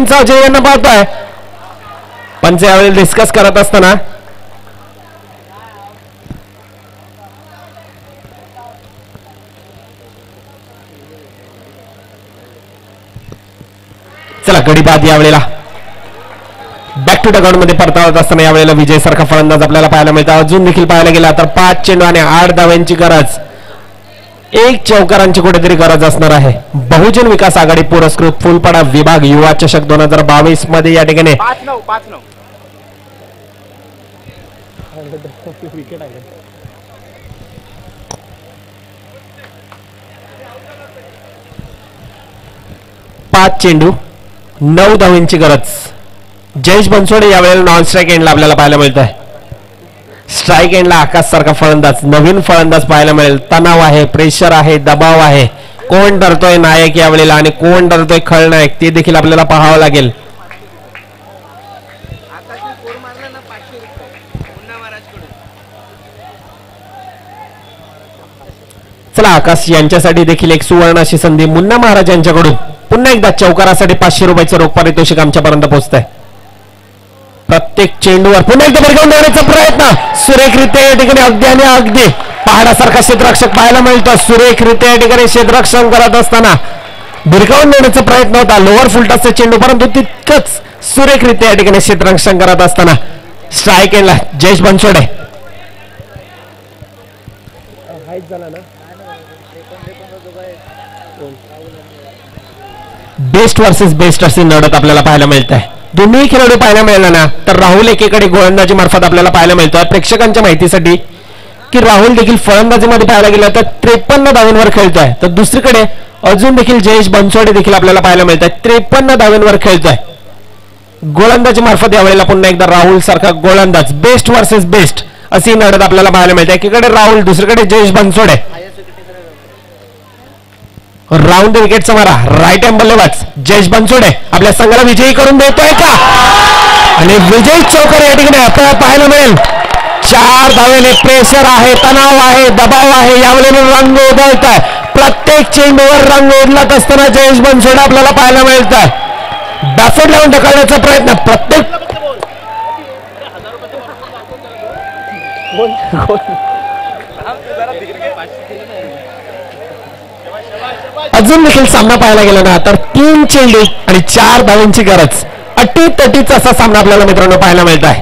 टीमचा अजय यांना पाहतोय. पंच यावेळी डिस्कस करत असताना चला गडी बाद यावेळेला बॅक टू द ग्राउंड मध्ये परतावत असताना यावेळेला विजय सारखा फलंदाज आपल्याला पाहायला मिळतात. अजून देखील पाहायला गेला तर 5 चेंडू आणि 8 धावांची गरज, 1 चौकारांची कुठेतरी गरज असणार आहे. बहुजन विकास आघाडी पुरस्कृत फुलपाडा विभाग युवा चषक 2022 मध्ये या ठिकाणी 5 चेंडू 9 धावांची गरज. जयेश बनसोडे यावेळेला नॉन स्ट्राईक एंडला आपल्याला पाहायला मिळत आहे. स्ट्राईक एंडला आकाश सारखा फलंदाज, नवीन फलंदाज पाहायला मिळेल. तणाव आहे, प्रेशर आहे, दबाव आहे. कोण डरतोय नायक यावेळेला आणि कोण डरतोय खलनायक ते देखील आपल्याला पाहावं लागेल. चला आकाश यांच्यासाठी देखील एक सुवर्ण अशी संधी मुन्ना महाराज यांच्याकडून पुन्हा एकदा चौकारासाठी 500 रुपयाचं रोख पारितोषिक आमच्यापर्यंत पोहोचत आहे. प्रत्येक चेंडूवर पुन्हा एकदा भिरकावून देण्याचा प्रयत्न सुरेखरित्या या ठिकाणी अगदी आणि अगदी पहाडासारखा क्षेत्ररक्षक पाहायला मिळतो. सुरेखरित्या या ठिकाणी क्षेत्ररक्षण करत असताना भिरकावून देण्याचा प्रयत्न होता लोअर फुलटॉसचा चेंडू, परंतु तितकंच सुरेखरित्या या ठिकाणी क्षेत्ररक्षण करत असताना स्ट्राईक एंडला Jayesh Bansode. Best versus best अशी लढत आपल्याला पाहायला मिळत आहे. दोन्ही खेळाडू पाहायला मिळाला ना तर राहुल एकीकडे गोलंदाजी मार्फत आपल्याला पाहायला मिळतोय. प्रेक्षकांच्या माहितीसाठी की राहुल देखील फलंदाजीमध्ये पाहायला गेला तर 53 धावांवर खेळतोय, तर दुसरीकडे अजून देखील जयेश बनसोडे देखील आपल्याला पाहायला मिळत आहे 53 धावांवर खेळतोय. गोलंदाजी मार्फत यावेळेला पुन्हा एकदा राहुल सारखा गोलंदाज बेस्ट वर्सेस बेस्ट अशी लढत आपल्याला पाहायला मिळते. एकीकडे राहुल, दुसरीकडे जयेश बनसोडे. राऊंड विकेटचा मारा राईट हँड बल्लेबाज जयेश बनसोडे आपल्या संघाला विजयी करून देतोय का, आणि विजयी चौकार या ठिकाणी आपल्याला पाहायला मिळेल. 4 धावेने प्रेशर आहे, तणाव आहे, दबाव आहे. यावेळेला रंग उधळत आहे. प्रत्येक चेंडूवर रंग उधळत असताना जयेश बनसोडे आपल्याला पाहायला मिळत आहे. बॅफेट लावून ढकलण्याचा प्रयत्न प्रत्येक अजून देखील सामना पाहायला गेला ना तर 3 चेंडू आणि 4 धावांची गरज. अटीतटीचा असा सामना आपल्याला मित्रांनो पाहायला मिळत आहे.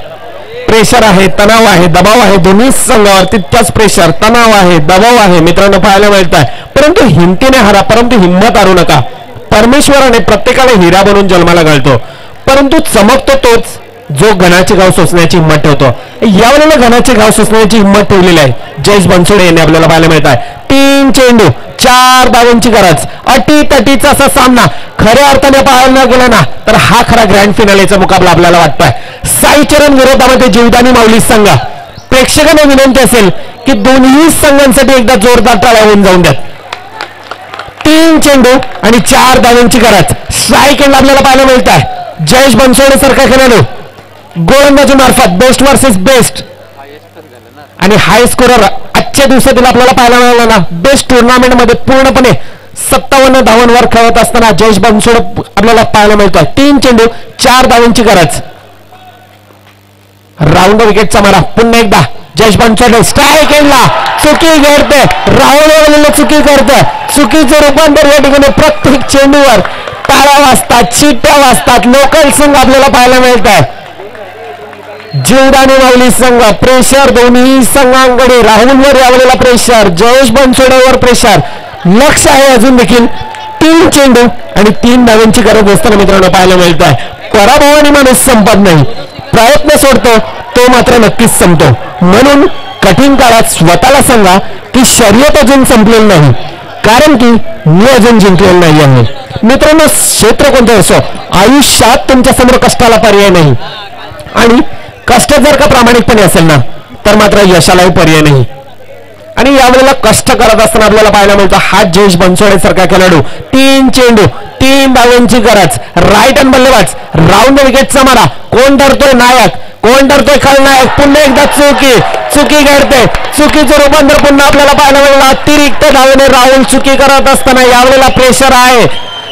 प्रेशर आहे, तणाव आहे, दबाव आहे. दोन्ही संघावर तितक्याच प्रेशर, तणाव आहे, दबाव आहे मित्रांनो पाहायला मिळत आहे. परंतु हिमतीने हारा, परंतु हिंमत हारू नका. परमेश्वराने प्रत्येकाला हिरा बनवून जन्माला घालतो, परंतु चमकतो तोच जो घनाचे गाव सोसण्याची हिंमत ठेवतो. यावेळेला घनाचे गाव सोसण्याची हिंमत ठेवलेली आहे जयेश बनसोडे यांनी आपल्याला पाहायला मिळत आहे. 3 चेंडू 4 धावांची गरज. अटीतटीचा असा सामना खऱ्या अर्थाने पाहायला गेला ना तर हा खरा ग्रँड फिनालेचा मुकाबला आपल्याला वाटतोय. साईचरण विरोधामध्ये जीवदानी माऊली संघ. प्रेक्षकांना विनंती असेल की दोन्ही संघांसाठी एकदा जोरदार टाळ्या होऊन जाऊन द्या. 3 चेंडू आणि 4 धावांची गरज. स्ट्राईक एंड आपल्याला पाहायला मिळत आहे. जयेश बनसोडे सारखा खेळाडू गोलंदाजी मार्फत बेस्ट वर्सेस बेस्ट आणि हाय स्कोरर आजच्या दिवसातील आपल्याला पाहायला मिळाला ना. बेस्ट टुर्नामेंट मध्ये पूर्णपणे 57 धावांवर खेळत असताना जयेश बनसोडे आपल्याला पाहायला मिळतोय. 3 चेंडू 4 धावांची गरज. राऊंड विकेटचा मारा पुन्हा एकदा जयेश बनसोडे. स्ट्राईक एंडला चुकी घडते, राहुल चुकी करते. चुकीचं रूपांतर या ठिकाणी प्रत्येक चेंडूवर टाळ्या वाजतात, चिट्ट्या वाजतात. लोकल संघ आपल्याला पाहायला मिळत आहे. जीवदानी माऊली संघ प्रेशर दोन्ही संघांकडे. राहुलवर यावेळेला प्रेशर, जयेश बनसोडेवर प्रेशर. लक्ष आहे अजून देखील. 3 चेंडू आणि 3 धावांची गरज असताना मित्रांनो पाहायला मिळत आहे. पराभवाने माणूस संपत नाही, प्रयत्न सोडतो तो मात्र नक्कीच संपतो. म्हणून कठीण काळात स्वतःला सांगा की शर्यत अजून संपलेली नाही, कारण की मी अजून जिंकलेलं नाही आहे. मित्रांनो क्षेत्र कोणतं असो, आयुष्यात तुमच्या समोर कष्टाला पर्याय नाही, आणि कष्ट जर का प्रामाणिकपणे असेल ना तर मात्र यशालाही पर्याय नाही. आणि यावेळेला कष्ट करत असताना आपल्याला पाहायला मिळतो हा जयेश बनसोडे सारखा खेळाडू. 3 चेंडू 3 धावांची गरज. राईट हँड बल्लेबाज. राऊंड विकेटचा मारा. कोण ठरतोय नायक, कोण ठरतोय खलनायक. पुन्हा एकदा चुकी घडते. चुकीचं रूपांतर पुन्हा आपल्याला पाहायला मिळालं. अतिरिक्त धावेने राहुल चुकी करत असताना यावेळेला प्रेशर आहे,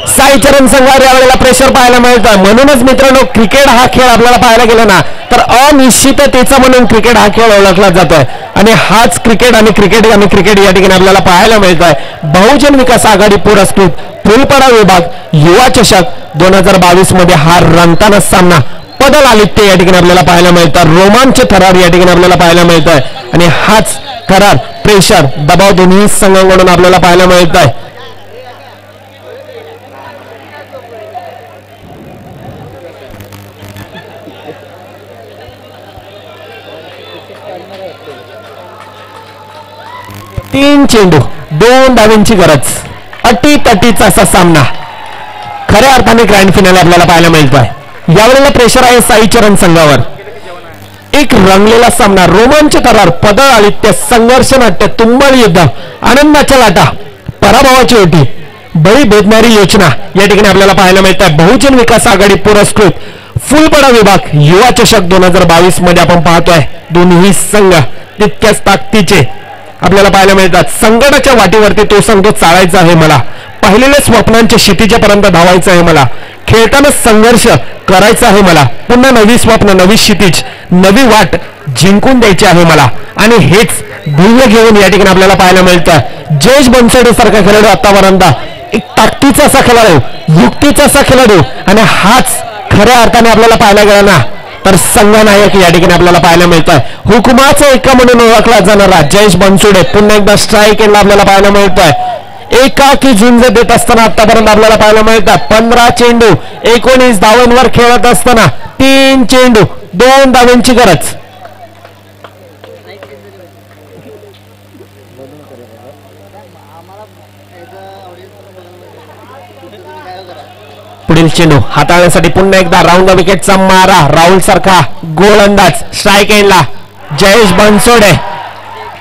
साईचरण संघावर यावेळेला प्रेशर पाहायला मिळतं. म्हणूनच मित्रांनो क्रिकेट हा खेळ आपल्याला पाहायला गेला ना तर अनिश्चिततेचा म्हणून क्रिकेट हा खेळ ओळखला जातोय आणि हाच क्रिकेट आणि क्रिकेट या ठिकाणी आपल्याला पाहायला मिळत आहे. बहुजन विकास आघाडी पुरस्कृत फुलपडा विभाग युवा चषक 2022 मध्ये हा रंगताना सामना पदल आलित्य या ठिकाणी आपल्याला पाहायला मिळतं. रोमांच थरार या ठिकाणी आपल्याला पाहायला मिळत आहे आणि हाच थरार प्रेशर दबाव दोन्ही संघांकडून आपल्याला पाहायला मिळत आहे. तीन चेंडू 2 धावांची गरज. अटीतटीचा असा सामना खऱ्या अर्थाने ग्रँड फिनाले आपल्याला पाहायला मिळतो आहे. यावेळेला प्रेशर आहे साईचरण संघावर. एक रंगलेला सामना रोमांच थरार पदळ आलित्य संघर्ष नाट्य तुंबळ युद्ध आनंदाच्या लाटा पराभवाची ओटी बळी भेदणारी योजना या ठिकाणी आपल्याला पाहायला मिळत आहे. बहुजन विकास आघाडी पुरस्कृत फुलपडा विभाग युवा चषक 2022 मध्ये आपण पाहतोय. दोन्ही संघ तितक्याच ताकदीचे आपल्याला पाहायला मिळतात. संकटाच्या वाटेवरती तो संघ चालायचा आहे मला. पाहिलेल्या स्वप्नांच्या क्षितिजापर्यंत धावायचं आहे मला. खेळताना संघर्ष करायचा आहे मला. पुन्हा नवी स्वप्न नवी क्षितिज नवी वाट जिंकून द्यायची आहे मला. आणि हेच ध्येय घेऊन या ठिकाणी आपल्याला पाहायला मिळतं. जयेश बनसोडे सारखा खेळाडू आतापर्यंत एक ताकदीचा असा खेळाडू युक्तीचा असा खेळाडू आणि हाच खऱ्या अर्थाने आपल्याला पाहायला गेला ना तर संघनायक या ठिकाणी आपल्याला पाहायला मिळतोय. हुकुमाचा एका म्हणून ओळखला जाणारा जयेश बनसोडे पुन्हा एकदा स्ट्राईक एंडला आपल्याला पाहायला मिळतोय. एकाकी झुंज देत असताना आतापर्यंत आपल्याला पाहायला मिळतात. 15 चेंडू 19 धावांवर खेळत असताना 3 चेंडू 2 धावांची गरज. पुढील चेंडू हाताळण्यासाठी पुन्हा एकदा राऊंड द विकेटचा मारा. राहुल सारखा गोलंदाज स्ट्राईक एंडला जयेश बनसोडे.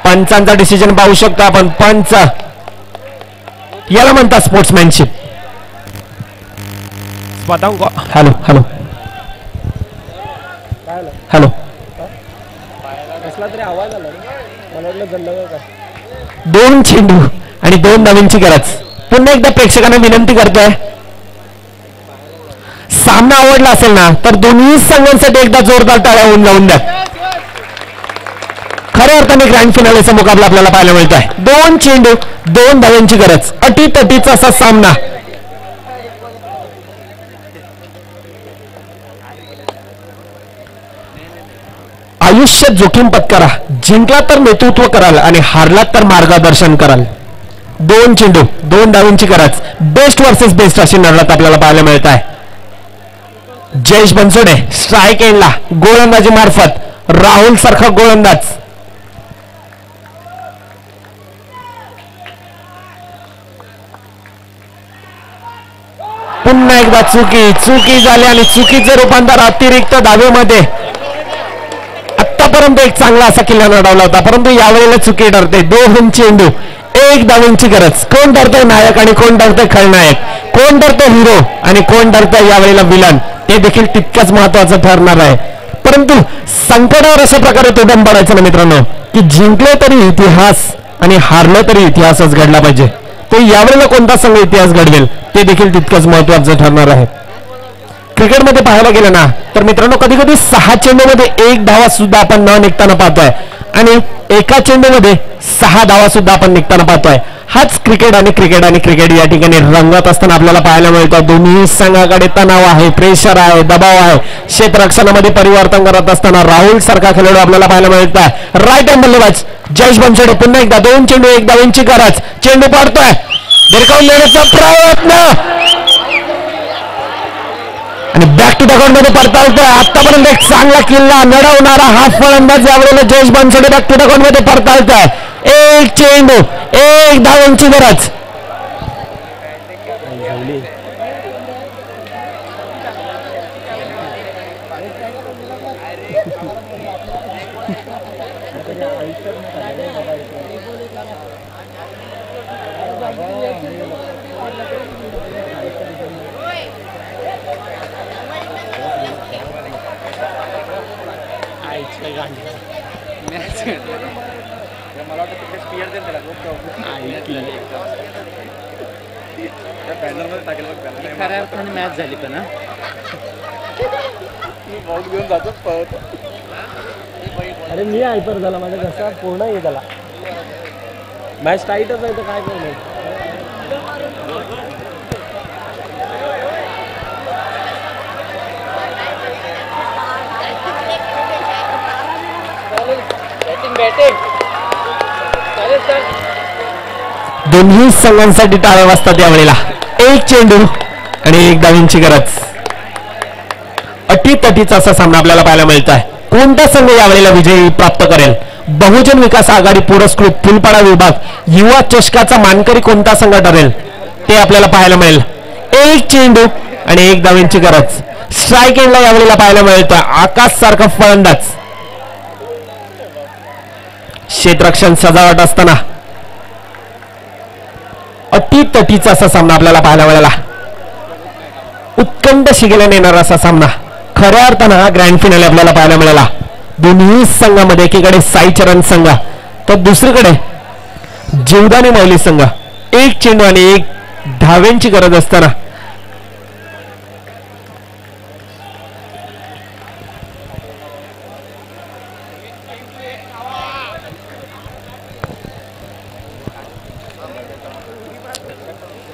पंचांचा डिसिजन पाहू शकतो आपण. पंच याला म्हणतात स्पोर्ट्समॅनशिप. हॅलो हॅलो हॅलो 2 चेंडू आणि 2 धावांची गरज. पुन्हा एकदा प्रेक्षकांना विनंती करतोय सामना आवडला असेल ना तर दोन्ही संघांसाठी एकदा जोरदार टाळ्या होऊन जाऊन द्या. खऱ्या अर्थाने ग्रँड फिनालेचा मुकाबला आपल्याला पाहायला मिळत आहे. 2 चेंडू 2 धावांची गरज. अटीतटीचा असा सामना. आयुष्यात जोखीम पत्करा. जिंकला तर नेतृत्व कराल आणि हारला तर मार्गदर्शन कराल. 2 चेंडू 2 धावांची गरज. बेस्ट वर्सेस बेस्ट अशी लढत आपल्याला पाहायला मिळत आहे. जयेश बनसोडे स्ट्राईक एंडला गोलंदाजी मार्फत राहुल सारखा गोलंदाज. पुन्हा एकदा चुकी झाली आणि चुकीचं रूपांतर अतिरिक्त धावेमध्ये. आतापर्यंत एक चांगला असा किल्ला लढवला होता परंतु यावेळेला चुकी ठरते. 2 चेंडू 1 धावांची गरज. कोण ठरतोय नायक आणि कोण ठरतोय खलनायक. कोण ठरतोय हिरो आणि कोण ठरतोय यावेळेला विलन. ते देखील तितकंच महत्वाचं ठरणार आहे. परंतु संकटावर अशा प्रकारे तोडून पडायचं ना मित्रांनो की जिंकले तरी इतिहास आणि हारलं तरी इतिहासच घडला पाहिजे. ते यावेळेला कोणता संघ इतिहास घडवेल ते देखील तितकंच महत्वाचं ठरणार आहे. क्रिकेटमध्ये पाहायला गेलं ना तर मित्रांनो कधी कधी 6 चेंडूमध्ये 1 धावा सुद्धा आपण न निघताना पाहतोय आणि एका चेंडूमध्ये 6 धावा सुद्धा आपण निघताना पाहतोय. हाच क्रिकेट या ठिकाणी रंगत असताना आपल्याला पाहायला मिळतं. दोन्ही संघाकडे तणाव आहे, प्रेशर आहे, दबाव आहे. क्षेत्ररक्षणामध्ये परिवर्तन करत असताना राहुल सारखा खेळाडू आपल्याला पाहायला मिळतोय. राईट हँड बल्लेबाज जयेश बनसोडे. पुन्हा एकदा 2 चेंडू 1 धावांची गरज. चेंडू पडतोय भिरकावून नेण्याचा प्रयत्न आणि बॅक टू द ग्राउंड मध्ये परतावतोय. आतापर्यंत एक चांगला किल्ला लढवणारा हा फलंदाज यावेळेला Jayesh Bansode back to the ground मध्ये परतावतोय. 1 चेंडू 1 धावांची गरज. खऱ्या अर्थाने मॅच झाली पण अरे मी हायपर झाला माझ्या घसा पूर्ण हे झाला मॅच टाईटच आहे तर काय करणार दोन्ही संघांसाठी टाळ्या वाजतात यावेळेला. एक चेंडू आणि एक धावांची गरज. अटीतटीचा असा सामना आपल्याला पाहायला मिळत आहे. कोणता संघ यावेळेला विजयी प्राप्त करेल? बहुजन विकास आघाडी पुरस्कृत फुलपाडा विभाग युवा चषकाचा मानकरी कोणता संघ ठरेल ते आपल्याला पाहायला मिळेल. एक चेंडू आणि एक धावांची गरज. स्ट्राईक एंडला यावेळेला पाहायला मिळत आकाश सारखा फलंदाज. क्षेत्ररक्षण सजावट असताना अटीतटीचा असा सामना आपल्याला पाहायला मिळाला. उत्कंठ शिगेला येणारा असा सामना. खऱ्या अर्थानं हा ग्रँड फिनाले आपल्याला पाहायला मिळाला. दोन्ही संघामध्ये एकीकडे साईचरण संघ तर दुसरीकडे जीवदानी माऊली संघ. एक चेंडू आणि एक धाव्यांची गरज असताना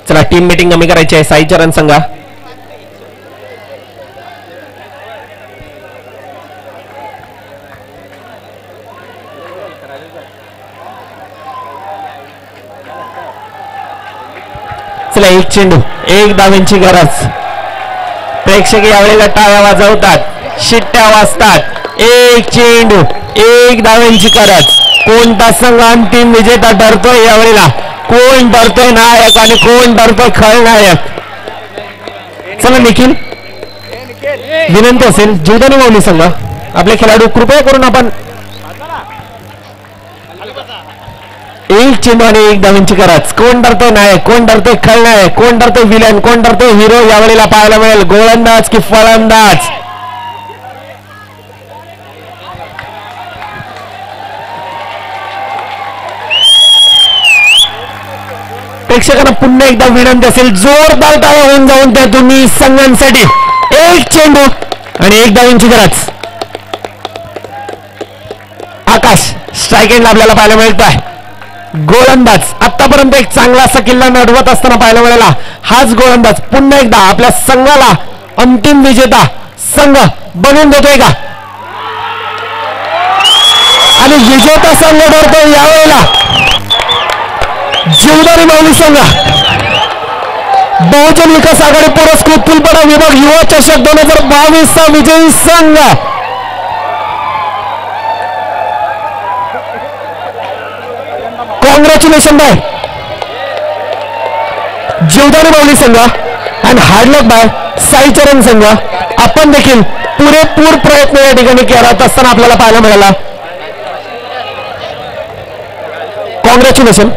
चला टीम मीटिंग कमी करायची आहे. साईचरण संघ चला एक चेंडू एक धावांची गरज. प्रेक्षक यावेळेला टाळ्या वाजवतात, शिट्ट्या वाजतात. एक चेंडू एक धावांची गरज. कोणता संघ अंतिम विजेता ठरतोय यावेळेला? कोण ठरतोय नायक आणि कोण ठरतोय खलनायक? चला निखिल विनंती असेल जीवदानी माऊली संघ आपले खेळाडू कृपया करून आपण एक चेंडू आणि एक धावांची गरज. कोण ठरतोय नायक, कोण ठरतोय खलनायक, कोण ठरतोय विलन, कोण ठरतोय हिरो यावेळेला पाहायला मिळेल. गोलंदाज की फलंदाज? प्रेक्षकांना पुन्हा एकदा विनंती असेल जोरदार टाळ्या होऊन जाऊन त्या दोन्ही संघांसाठी. एक चेंडू आणि एक धावांची गरज. आकाश स्ट्राईक एंडला आपल्याला पाहायला मिळत आहे. गोलंदाज आतापर्यंत एक चांगला असा किल्ला नडवत असताना पाहायला मिळाला. हाच गोलंदाज पुन्हा एकदा आपल्या संघाला अंतिम विजेता संघ बनवून देतोय का? आणि विजेता संघ ठरतोय यावेळेला जीवदानी माऊली संघ. बहुजन विकास आघाडी पुरस्कृत फुलपाडा विभाग युवा चषक 2022 चा विजयी संघ कॉंग्रॅच्युलेशन बाय जीवदानी माऊली संघ अँड हार्डलक बाय साईचरण संघ. आपण देखील पुरेपूर प्रयत्न या ठिकाणी करत असताना आपल्याला पाहायला मिळाला. कॉंग्रॅच्युलेशन.